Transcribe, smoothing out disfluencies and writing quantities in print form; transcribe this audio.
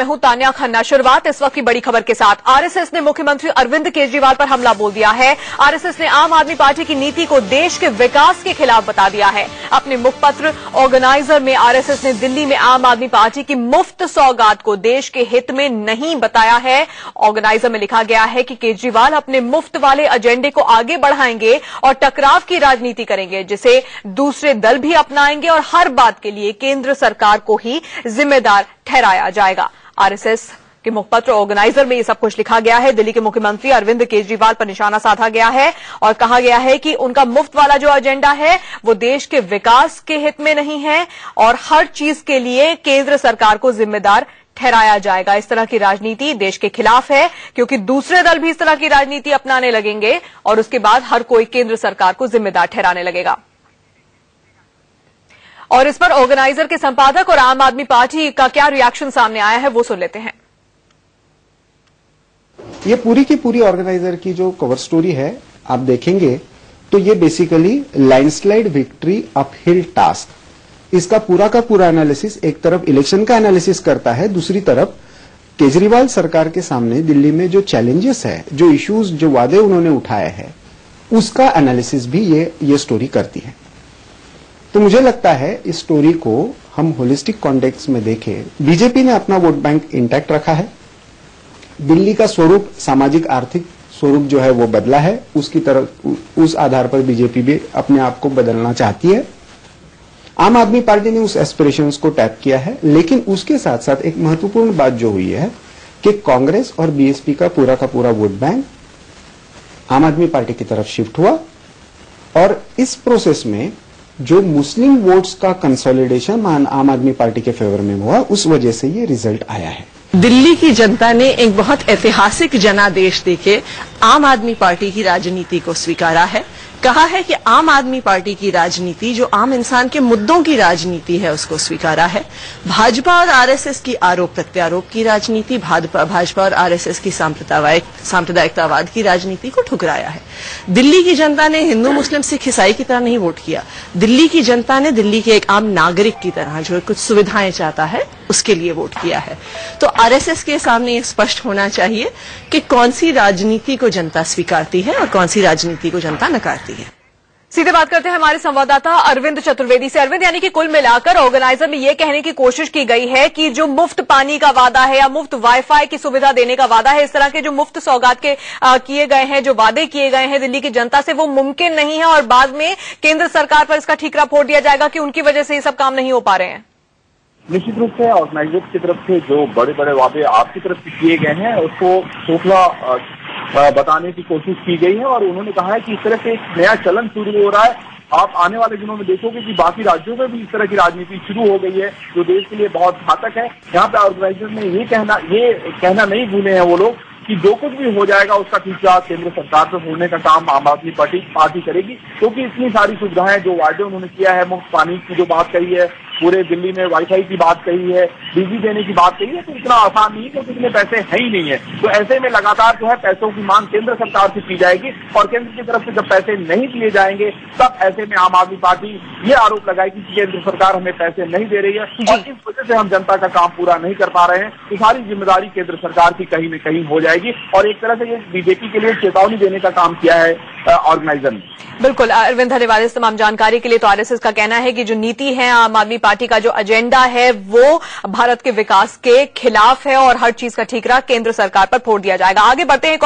मैं हूं तान्या खन्ना। शुरुआत इस वक्त की बड़ी खबर के साथ। आरएसएस ने मुख्यमंत्री अरविंद केजरीवाल पर हमला बोल दिया है। आरएसएस ने आम आदमी पार्टी की नीति को देश के विकास के खिलाफ बता दिया है। अपने मुखपत्र ऑर्गेनाइजर में आरएसएस ने दिल्ली में आम आदमी पार्टी की मुफ्त सौगात को देश के हित में नहीं बताया है। ऑर्गेनाइजर में लिखा गया है कि केजरीवाल अपने मुफ्त वाले एजेंडे को आगे बढ़ाएंगे और टकराव की राजनीति करेंगे, जिसे दूसरे दल भी अपनाएंगे और हर बात के लिए केंद्र सरकार को ही जिम्मेदार ठहराया जाएगा। आरएसएस के मुखपत्र ऑर्गेनाइजर में ये सब कुछ लिखा गया है। दिल्ली के मुख्यमंत्री अरविंद केजरीवाल पर निशाना साधा गया है और कहा गया है कि उनका मुफ्त वाला जो एजेंडा है वो देश के विकास के हित में नहीं है और हर चीज के लिए केंद्र सरकार को जिम्मेदार ठहराया जाएगा। इस तरह की राजनीति देश के खिलाफ है, क्योंकि दूसरे दल भी इस तरह की राजनीति अपनाने लगेंगे और उसके बाद हर कोई केंद्र सरकार को जिम्मेदार ठहराने लगेगा। और इस पर ऑर्गेनाइजर के संपादक और आम आदमी पार्टी का क्या रिएक्शन सामने आया है वो सुन लेते हैं। ये पूरी की पूरी ऑर्गेनाइजर की जो कवर स्टोरी है आप देखेंगे तो ये basically landslide victory uphill task, इसका पूरा का पूरा एनालिसिस एक तरफ इलेक्शन का एनालिसिस करता है, दूसरी तरफ केजरीवाल सरकार के सामने दिल्ली में जो चैलेंजेस है, जो इश्यूज, जो वादे उन्होंने उठाए हैं, उसका एनालिसिस भी ये स्टोरी करती है। तो मुझे लगता है इस स्टोरी को हम होलिस्टिक कॉन्टेक्स्ट में देखें। बीजेपी ने अपना वोट बैंक इंटैक्ट रखा है। दिल्ली का स्वरूप, सामाजिक आर्थिक स्वरूप जो है वो बदला है, उसकी तरफ उस आधार पर बीजेपी भी अपने आप को बदलना चाहती है। आम आदमी पार्टी ने उस एस्पिरेशंस को टैप किया है, लेकिन उसके साथ साथ एक महत्वपूर्ण बात जो हुई है कि कांग्रेस और बीएसपी का पूरा वोट बैंक आम आदमी पार्टी की तरफ शिफ्ट हुआ और इस प्रोसेस में जो मुस्लिम वोट्स का कंसोलिडेशन आम आदमी पार्टी के फेवर में हुआ, उस वजह से ये रिजल्ट आया है। दिल्ली की जनता ने एक बहुत ऐतिहासिक जनादेश देके आम आदमी पार्टी की राजनीति को स्वीकारा है। कहा है कि आम आदमी पार्टी की राजनीति जो आम इंसान के मुद्दों की राजनीति है उसको स्वीकारा है। भाजपा और आरएसएस की आरोप प्रत्यारोप की राजनीति, भाजपा और आरएसएस की सांप्रदायिकतावाद की राजनीति को ठुकराया है। दिल्ली की जनता ने हिंदू मुस्लिम सिख ईसाई की तरह नहीं वोट किया। दिल्ली की जनता ने दिल्ली के एक आम नागरिक की तरह जो कुछ सुविधाएं चाहता है उसके लिए वोट किया है। तो आरएसएस के सामने ये स्पष्ट होना चाहिए कि कौन सी राजनीति को जनता स्वीकारती है और कौन सी राजनीति को जनता नकारती है। सीधे बात करते हैं हमारे संवाददाता अरविंद चतुर्वेदी से। अरविंद, यानी कि कुल मिलाकर ऑर्गेनाइजर में यह कहने की कोशिश की गई है कि जो मुफ्त पानी का वादा है या मुफ्त वाईफाई की सुविधा देने का वादा है, इस तरह के जो मुफ्त सौगात के किए गए हैं, जो वादे किए गए हैं दिल्ली की जनता से, वो मुमकिन नहीं है और बाद में केंद्र सरकार पर इसका ठीकरा फोड़ दिया जाएगा कि उनकी वजह से ये सब काम नहीं हो पा रहे हैं। निश्चित रूप से ऑर्गेनाइजर्स की तरफ से जो बड़े बड़े वादे आपकी तरफ से किए गए हैं उसको खोखला बताने की कोशिश की गई है और उन्होंने कहा है कि इस तरह से एक नया चलन शुरू हो रहा है। आप आने वाले दिनों में देखोगे कि बाकी राज्यों में भी इस तरह की राजनीति शुरू हो गई है जो देश के लिए बहुत घातक है। यहाँ पे ऑर्गेनाइजर ने ये कहना नहीं भूले हैं वो लोग कि जो कुछ भी हो जाएगा उसका ठीकरा केंद्र सरकार पर होने का काम आम आदमी पार्टी करेगी, क्योंकि इतनी सारी सुविधाएं जो वादे उन्होंने किया है, मुफ्त पानी की जो बात कही है, पूरे दिल्ली में वाईफाई की बात कही है, बिजली देने की बात कही है, तो इतना आसान नहीं है क्योंकि इतने पैसे है ही नहीं है। तो ऐसे में लगातार जो है पैसों की मांग केंद्र सरकार से की जाएगी और केंद्र की तरफ से जब पैसे नहीं दिए जाएंगे तब ऐसे में आम आदमी पार्टी ये आरोप लगाएगी कि केंद्र सरकार हमें पैसे नहीं दे रही है और इस वजह से हम जनता का काम पूरा नहीं कर पा रहे हैं। तो सारी जिम्मेदारी केंद्र सरकार की कहीं न कहीं हो जाएगी और एक तरह से ये बीजेपी के लिए चेतावनी देने का काम किया है ऑर्गेनाइजर ने। बिल्कुल अरविंद, धन्यवाद इस तमाम जानकारी के लिए। तो आरएसएस का कहना है कि जो नीति है, आम आदमी पार्टी का जो एजेंडा है वो भारत के विकास के खिलाफ है और हर चीज का ठीकरा केंद्र सरकार पर फोड़ दिया जाएगा। आगे बढ़ते हैं।